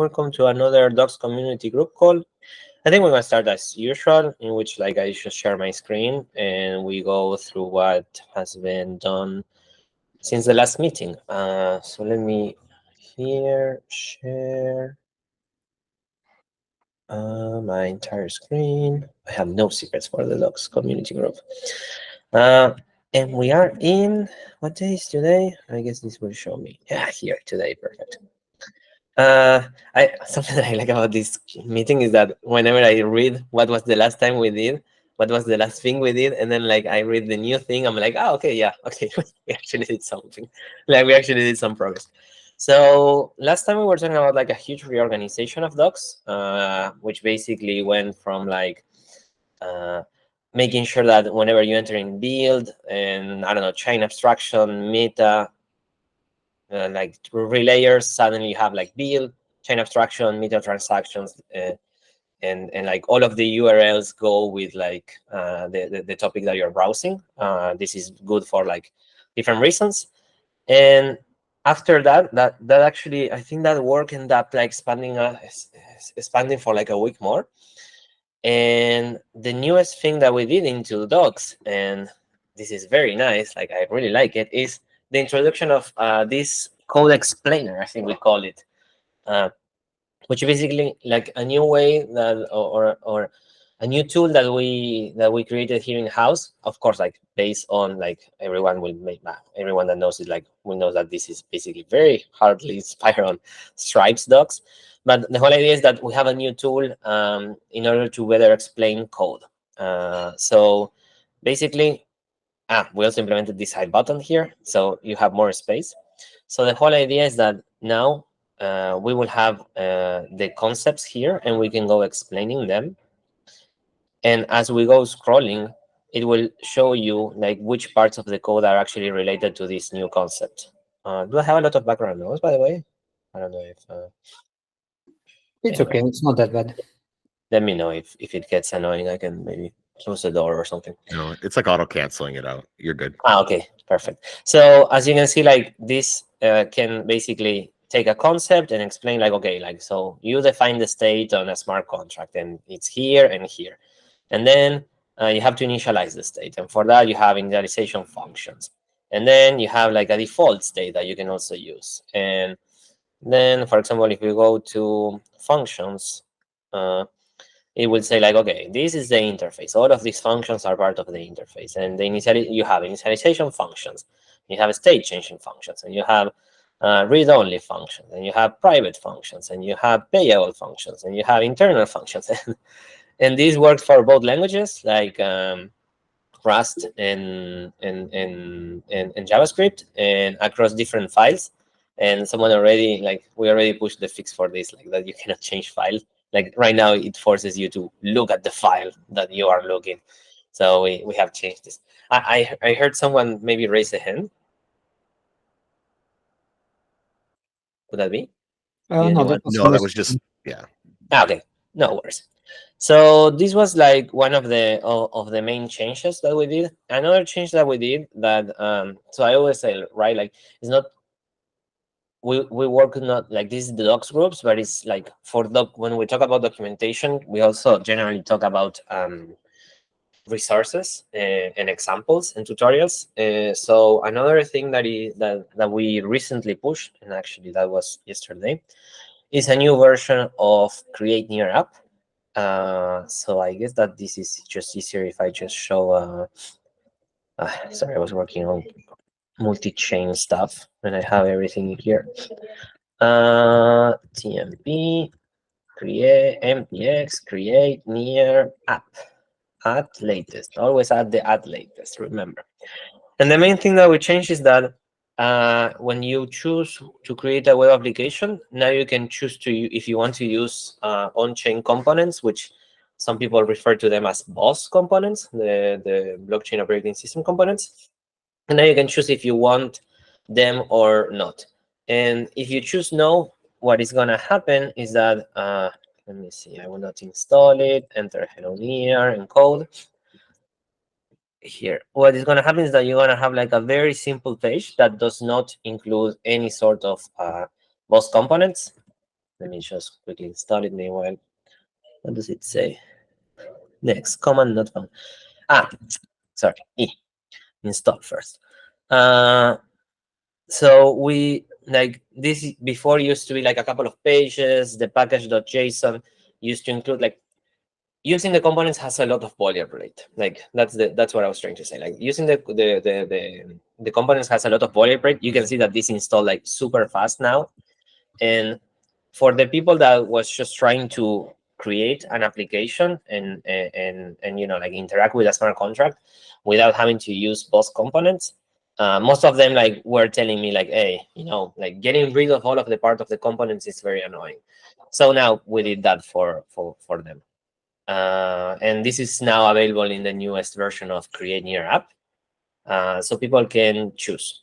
Welcome to another Docs community group call. I think we're gonna start as usual, in which like I just share my screen and we go through what has been done since the last meeting. So let me here share my entire screen. I have no secrets for the Docs community group. And we are in, what day is today? I guess this will show me. Yeah, here today, perfect. Something that I like about this meeting is that whenever I read what was the last time we did, what was the last thing we did, and then like I read the new thing, I'm like, oh, okay, yeah, okay, we actually did something. Like we actually did some progress. So last time we were talking about like a huge reorganization of docs, which basically went from like making sure that whenever you enter in build and I don't know, chain abstraction, meta, like relayers, suddenly you have like build, chain abstraction, meta transactions, and like all of the URLs go with like the topic that you're browsing. This is good for like different reasons. And after that actually, I think that work ended up like expanding for like a week more. And the newest thing that we did into docs, and this is very nice, like I really like it, is the introduction of this code explainer, I think we call it, which basically like a new way that or a new tool that we created here in house. Of course, like based on like everyone that knows it like will know that this is basically very hardly inspired on Stripes docs. But the whole idea is that we have a new tool in order to better explain code. So basically, we also implemented this hide button here, so you have more space. So the whole idea is that now we will have the concepts here, and we can go explaining them. And as we go scrolling, it will show you like which parts of the code are actually related to this new concept. Do I have a lot of background noise, by the way? I don't know if... It's okay. It's not that bad. Let me know if it gets annoying. I can maybe close the door or something. No, it's like auto-canceling it out. You're good. Okay, perfect. So as you can see, like this can basically take a concept and explain like, okay, like, so you define the state on a smart contract and it's here and here. And then you have to initialize the state. And for that, you have initialization functions. And then you have like a default state that you can also use. And then, for example, if you go to functions, it will say like, okay, this is the interface. All of these functions are part of the interface. And you have initialization functions, you have state changing functions, and you have read-only functions, and you have private functions, and you have payable functions, and you have internal functions. And this works for both languages, like Rust and JavaScript, and across different files. And someone already, like, we already pushed the fix for this, like that you cannot change files. Like right now, it forces you to look at the file that you are looking. So we have changed this. I heard someone maybe raise a hand. Would that be? No, that was just, yeah. Okay, no worries. So this was like one of the main changes that we did. Another change that we did that so I always say, right, like it's not we work not like this is the docs groups, but it's like for when we talk about documentation, we also generally talk about resources and examples and tutorials. So another thing that we recently pushed, and actually that was yesterday, is a new version of Create Near app. So I guess that this is just easier if I just show. Sorry, I was working on multi-chain stuff and I have everything here. TMP, create, MPX, create, near, app, add latest. Always add the add latest, remember. And the main thing that we changed is that when you choose to create a web application, now you can choose if you want to use on-chain components, which some people refer to them as BOS components, the blockchain operating system components. And now you can choose if you want them or not. And if you choose no, what is going to happen is that, let me see, I will not install it, enter hello near and code. Here, what is going to happen is that you're going to have like a very simple page that does not include any sort of BOS components. Let me just quickly install it meanwhile. What does it say? Next, command not found. Sorry, install first. So we like this before used to be like a couple of pages. The package.json used to include like using the components has a lot of boilerplate. Like that's what I was trying to say. Like using the components has a lot of boilerplate. You can see that this installed like super fast now. And for the people that was just trying to create an application and like interact with a smart contract without having to use both components, most of them like were telling me like, hey, like getting rid of all of the part of the components is very annoying. So now we did that for them. And this is now available in the newest version of Create Near app. So people can choose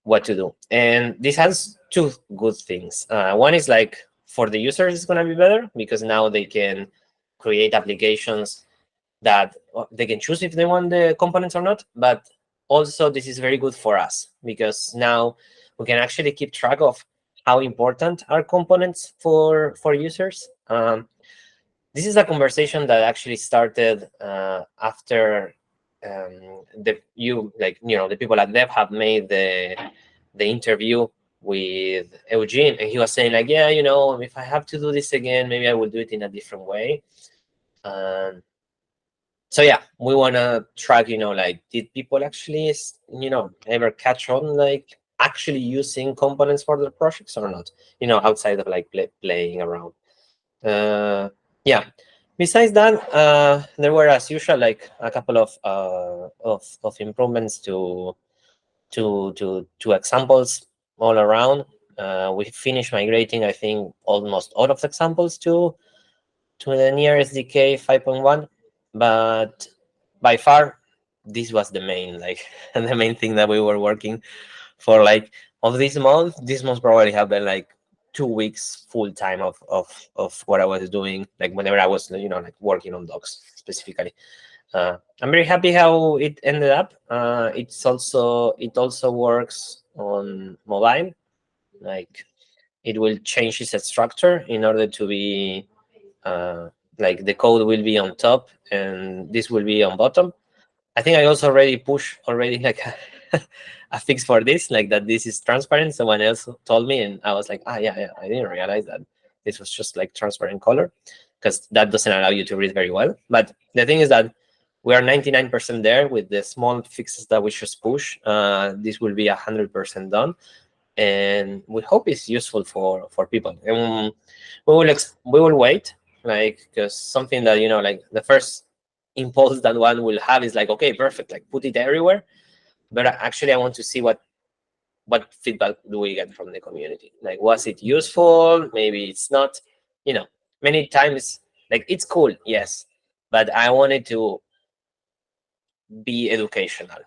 what to do. And this has two good things. One is like for the users, it's going to be better because now they can create applications that they can choose if they want the components or not. But also this is very good for us because now we can actually keep track of how important are components for users. This is a conversation that actually started after the people at Dev have made the interview with Eugene, and he was saying like, yeah, if I have to do this again, maybe I will do it in a different way. So yeah, we want to track, like, did people actually, ever catch on like actually using components for their projects or not? Outside of like playing around. Yeah. Besides that, there were, as usual, like a couple of improvements to examples all around. We finished migrating, I think, almost all of the examples to the Near SDK 5.1, but by far this was the main the main thing that we were working for like of this month. This month probably have been like 2 weeks full time of what I was doing, like whenever I was like working on docs specifically. I'm very happy how it ended up. It also works on mobile. Like it will change its structure in order to be like the code will be on top and this will be on bottom. I think I also already pushed like a fix for this, like that this is transparent. Someone else told me, and I was like, yeah, I didn't realize that this was just like transparent color, because that doesn't allow you to read very well. But the thing is that we are 99% there with the small fixes that we just push. This will be 100% done, and we hope it's useful for people. And we will wait, like, because something that like the first impulse that one will have is like, okay, perfect, like put it everywhere. But actually, I want to see what feedback do we get from the community. Like, was it useful? Maybe it's not. Many times, like, it's cool, yes, but I want it to be educational.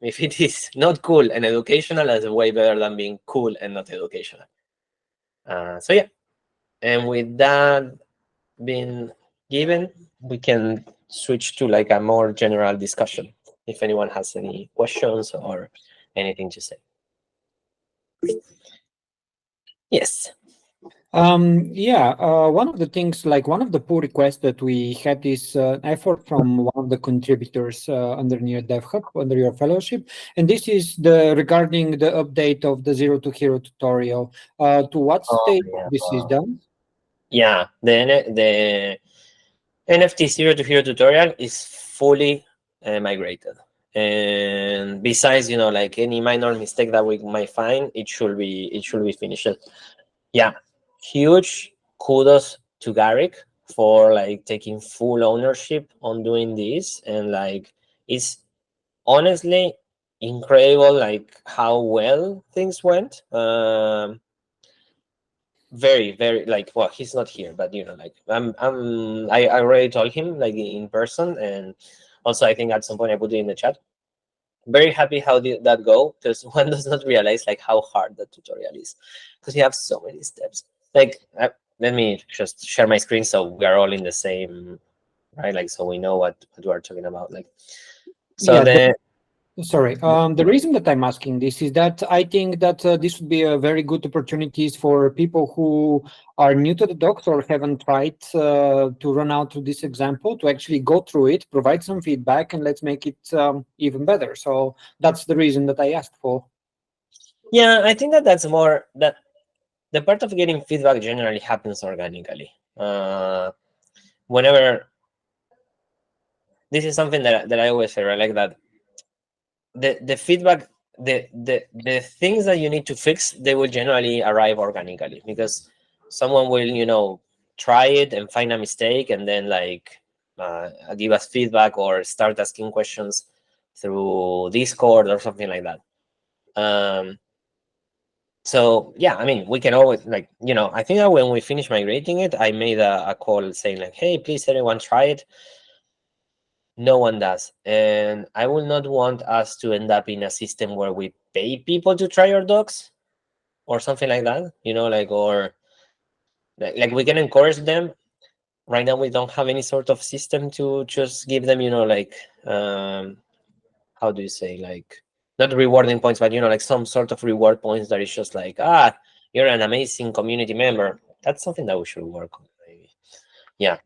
If it is not cool and educational, that's way better than being cool and not educational. So yeah, and with that being given, we can switch to like a more general discussion if anyone has any questions or anything to say. Yes. One of the things, like one of the pull requests that we had is effort from one of the contributors under Near Dev Hub, under your fellowship, and this is regarding the update of the Zero to Hero tutorial. To what state this is done? Yeah, the NFT Zero to Hero tutorial is fully migrated. And besides, like any minor mistake that we might find, it should be finished. Yeah, huge kudos to Garrick for like taking full ownership on doing this, and like it's honestly incredible like how well things went. Very, very, like, well, he's not here, but like I already told him like in person, and also I think at some point I put it in the chat. Very happy how did that go, because one does not realize like how hard the tutorial is, because you have so many steps. Like let me just share my screen so we are all in the same, right? Like so we know what we're talking about. Like so Sorry. The reason that I'm asking this is that I think that this would be a very good opportunities for people who are new to the docs or haven't tried to run out to this example to actually go through it, provide some feedback, and let's make it even better. So that's the reason that I asked for. Yeah, I think that that's more that the part of getting feedback generally happens organically. Whenever this is something that I always say, right? Like that the feedback, the things that you need to fix, they will generally arrive organically because someone will try it and find a mistake and then like give us feedback or start asking questions through Discord or something like that. So yeah, I mean, we can always I think that when we finish migrating it, I made a call saying like, hey, please everyone try it. No one does. And I will not want us to end up in a system where we pay people to try our docs or something like that, or like we can encourage them. Right now, we don't have any sort of system to just give them, how do you say, like, not rewarding points, but, like some sort of reward points that is just like, you're an amazing community member. That's something that we should work on, maybe. Yeah.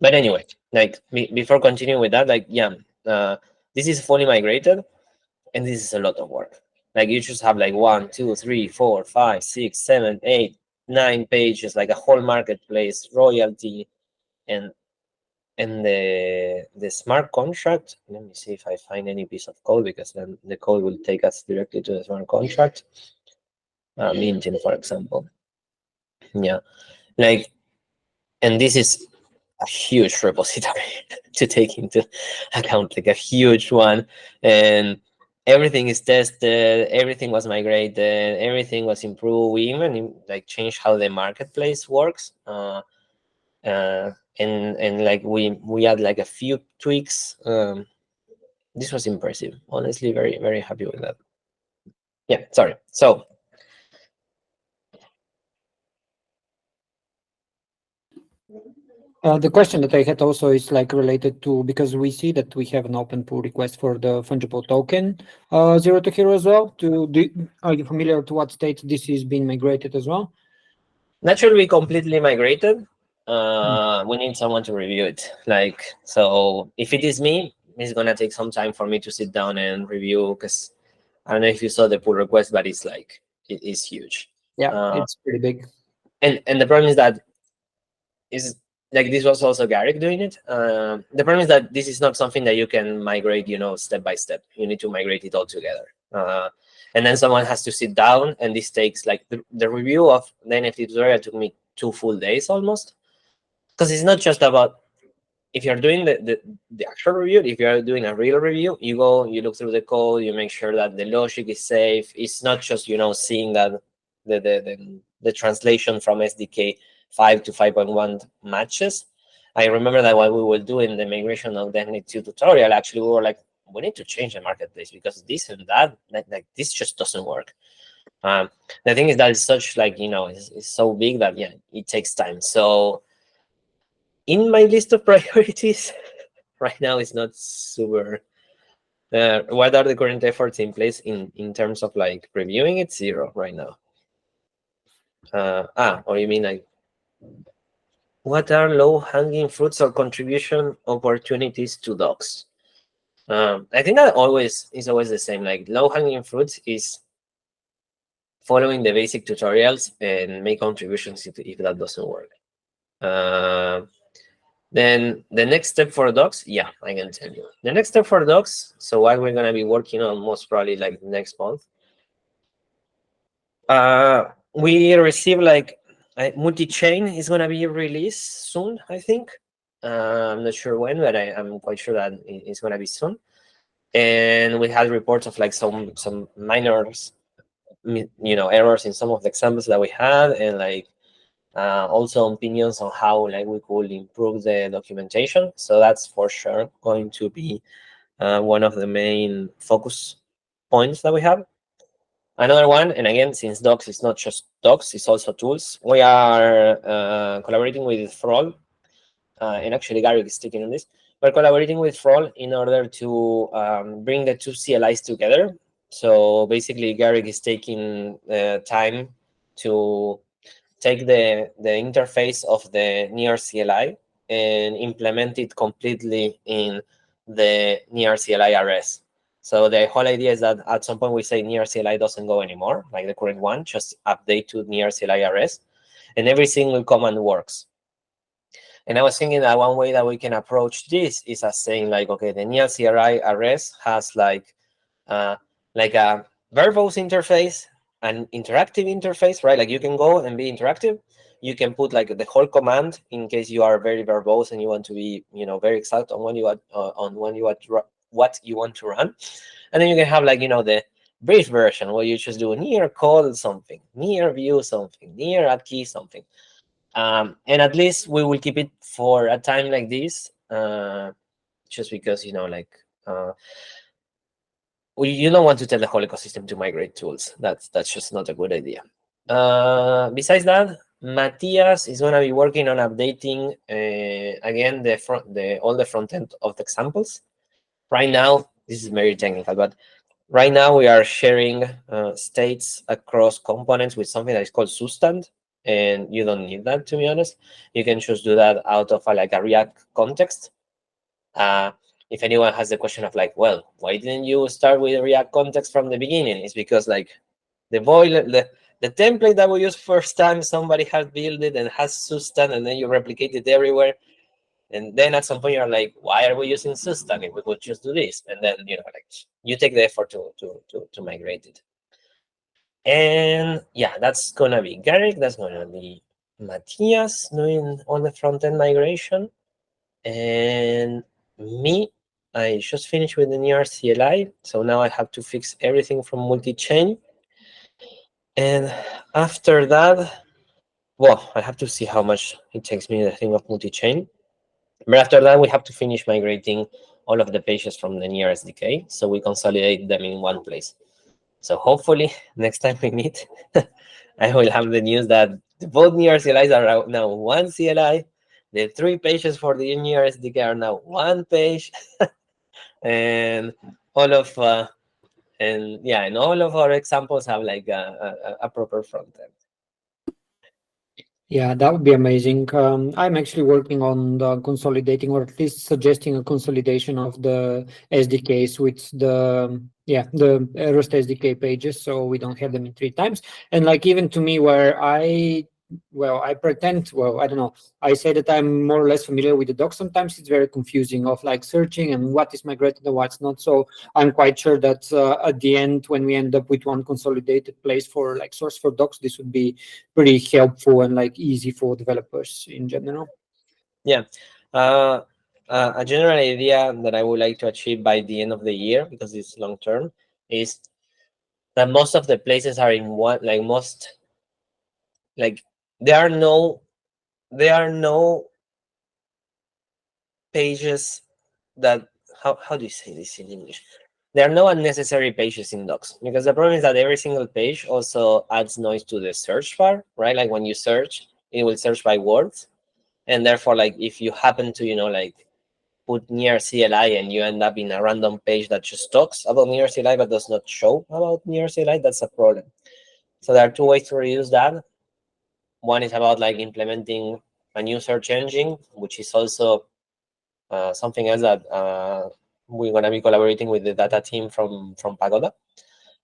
But anyway, like before continuing with that, this is fully migrated, and this is a lot of work. Like you just have like 1, 2, 3, 4, 5, 6, 7, 8, 9 pages, like a whole marketplace, royalty, and the smart contract. Let me see if I find any piece of code, because then the code will take us directly to the smart contract. Minting, for example. Yeah, and this is a huge repository to take into account, like a huge one, and everything is tested, everything was migrated, everything was improved. We even changed how the marketplace works, and like we had like a few tweaks. This was impressive, honestly. Very, very happy with that. Yeah, sorry. So the question that I had also is related to, because we see that we have an open pull request for the fungible token Zero to Hero as well. Are you familiar to what state this is being migrated as well? naturally, we completely migrated. We need someone to review it. So if it is me, it's gonna take some time for me to sit down and review, because I don't know if you saw the pull request, but it's it is huge. Yeah, it's pretty big. And the problem is that this was also Garrick doing it. The problem is that this is not something that you can migrate, step by step. You need to migrate it all together. And then someone has to sit down, and this takes the review of the NFT tutorial took me 2 full days almost, because it's not just about, if you're doing the actual review, if you're doing a real review, you go, you look through the code, you make sure that the logic is safe. It's not just seeing that the translation from SDK 5 to 5.1 matches. I remember that while we were doing the migration of the NFT tutorial, actually we were like, we need to change the marketplace, because this and that, this just doesn't work. The thing is that it's such it's so big that it takes time. So in my list of priorities right now, it's not super. What are the current efforts in place in terms of reviewing it? 0 right now. Or you mean what are low-hanging fruits or contribution opportunities to docs? I think that is always the same. Low-hanging fruits is following the basic tutorials and make contributions if that doesn't work. Then the next step for docs, I can tell you. The next step for docs, so what we're gonna be working on most probably next month. We receive multi-chain is gonna be released soon, I think. I'm not sure when, but I'm quite sure that it's gonna be soon. And we had reports of some minor, errors in some of the examples that we had, and also opinions on how we could improve the documentation. So that's for sure going to be one of the main focus points that we have. Another one, and again, since docs is not just docs, it's also tools, we are collaborating with Thrall, and actually Gary is sticking on this. we're collaborating with Frol in order to bring the two CLIs together. So basically, Garrick is taking time to take the interface of the Near CLI and implement it completely in the Near CLI RS. So the whole idea is that at some point we say Near CLI doesn't go anymore, like the current one, just update to Near CLI RS, and every single command works. And I was thinking that one way that we can approach this is as saying like, okay, the Near CLI RS has like a verbose interface, an interactive interface, right? Like you can go and be interactive. You can put like the whole command in case you are very verbose and you want to be, very exact on what you want to run. And then you can have like, the brief version where you just do near call something, near view something, near add key something. And at least we will keep it for a time like this, just because, you don't want to tell the whole ecosystem to migrate tools. That's just not a good idea. Besides that, Matthias is going to be working on updating again all the front end of the examples. Right now, this is very technical, but right now we are sharing states across components with something that is called substand, and you don't need that, to be honest. You can just do that out of a React context. If anyone has the question of like, well, why didn't you start with React context from the beginning? It's because like the template that we used first time, somebody has built it and has substand, and then you replicate it everywhere. And then at some point you're like, why are we using substand if we could just do this? And then you take the effort to migrate it. And yeah, that's gonna be Garrick. That's gonna be Matthias doing all the front end migration, and me. I just finished with the Near CLI, so now I have to fix everything from multi-chain. And after that, well, I have to see how much it takes me to think of multi-chain. But after that, we have to finish migrating all of the pages from the Near SDK, so we consolidate them in one place. So hopefully, next time we meet, I will have the news that both Near CLIs are now one CLI. The 3 pages for the Near SDK are now one page. And all of all of our examples have like a proper front end. Yeah, that would be amazing. I'm actually working on the consolidating, or at least suggesting a consolidation of the SDKs with the Rust SDK pages, so we don't have them in 3 times. And like even to me, where I pretend, I don't know, I say that I'm more or less familiar with the docs. Sometimes it's very confusing of like searching and what is migrated and what's not. So I'm quite sure that at the end, when we end up with one consolidated place for like source for docs, this would be pretty helpful and like easy for developers in general. Yeah. A general idea that I would like to achieve by the end of the year, because it's long term, is that most of the places are in one, there are no pages that, how do you say this in English? There are no unnecessary pages in docs, because the problem is that every single page also adds noise to the search bar, right? Like when you search, it will search by words. And therefore, like if you happen to, put Near CLI and you end up in a random page that just talks about Near CLI but does not show about Near CLI, that's a problem. So there are 2 ways to reduce that. One is about like implementing a new search engine, which is also something else that we're going to be collaborating with the data team from Pagoda.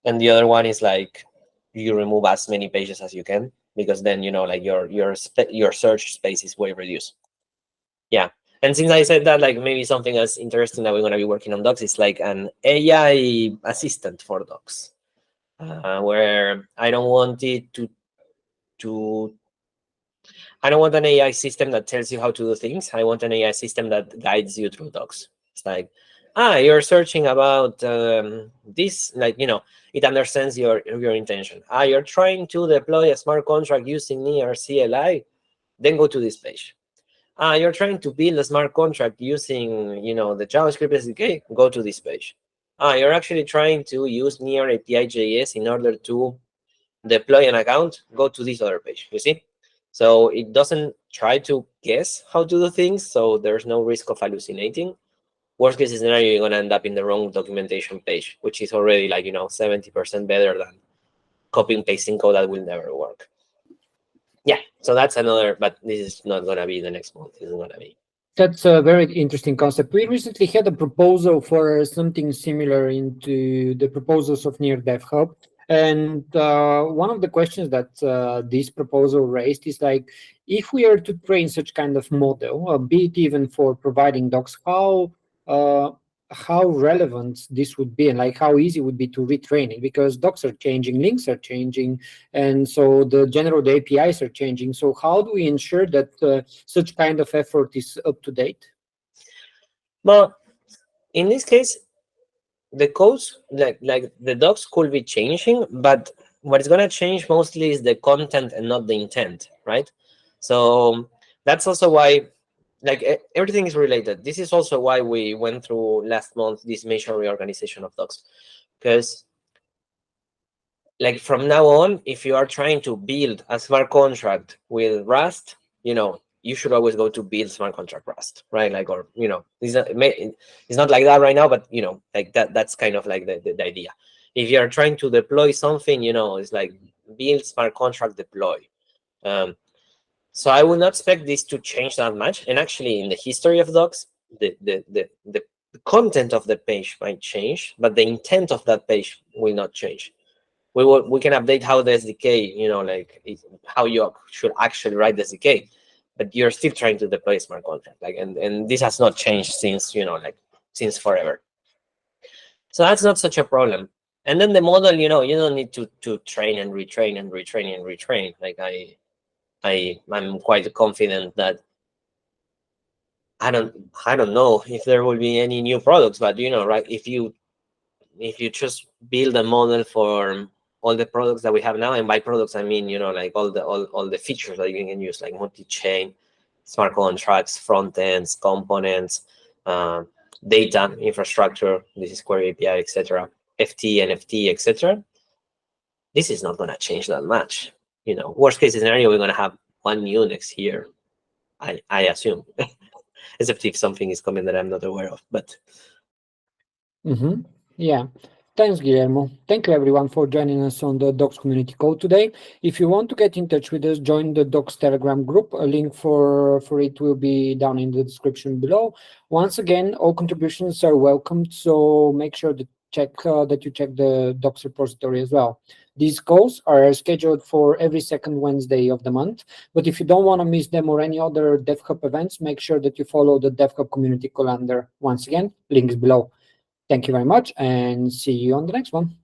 And the other one is like you remove as many pages as you can, because then like your search space is way reduced. Yeah. And since I said that, like maybe something else interesting that we're going to be working on docs is like an AI assistant for docs, where I don't want it I don't want an AI system that tells you how to do things. I want an AI system that guides you through docs. It's like, you're searching about this, like, it understands your intention. You're trying to deploy a smart contract using Near CLI, then go to this page. You're trying to build a smart contract using, the JavaScript SDK, go to this page. You're actually trying to use Near API.js in order to deploy an account, go to this other page, you see? So it doesn't try to guess how to do things, so there's no risk of hallucinating. worst case scenario, you're gonna end up in the wrong documentation page, which is already like 70% better than copying pasting code that will never work. Yeah, so that's another, but this is not gonna be the next month. This is gonna be. That's a very interesting concept. We recently had a proposal for something similar into the proposals of Near DevHub. And one of the questions that this proposal raised is like, if we are to train such kind of model, be it even for providing docs, how relevant this would be, and like how easy it would be to retrain it, because docs are changing, links are changing, and so the APIs are changing. So how do we ensure that such kind of effort is up to date? Well, in this case, the codes, like the docs could be changing, but what is going to change mostly is the content and not the intent, right? So that's also why, like, everything is related. This is also why we went through last month this major reorganization of docs, because like from now on, if you are trying to build a smart contract with Rust, you should always go to build smart contract Rust, right? Like, or it's not like that right now, but like that's kind of like the idea. If you are trying to deploy something, it's like build smart contract deploy. So I would not expect this to change that much. And actually, in the history of docs, the content of the page might change, but the intent of that page will not change. We can update how the SDK, like how you should actually write the SDK, but you're still trying to deploy a smart contract, like, and this has not changed since since forever. So that's not such a problem. And then the model, you don't need to train and retrain and retrain and retrain. Like I'm quite confident that I don't know if there will be any new products, but right, if you just build a model for all the products that we have now, and by products I mean like all the features that you can use, like multi-chain, smart contracts, front ends, components, data infrastructure, this is query API, etc., FT, NFT, etc. This is not going to change that much. Worst case scenario, we're going to have one new next year, I assume, except if something is coming that I'm not aware of. But yeah. Thanks, Guillermo. Thank you, everyone, for joining us on the Docs Community Call today. If you want to get in touch with us, join the Docs Telegram group. A link for it will be down in the description below. Once again, all contributions are welcomed, so make sure that you check the Docs repository as well. These calls are scheduled for every second Wednesday of the month, but if you don't want to miss them or any other DevHub events, make sure that you follow the DevHub community calendar. Once again, links below. Thank you very much, and see you on the next one.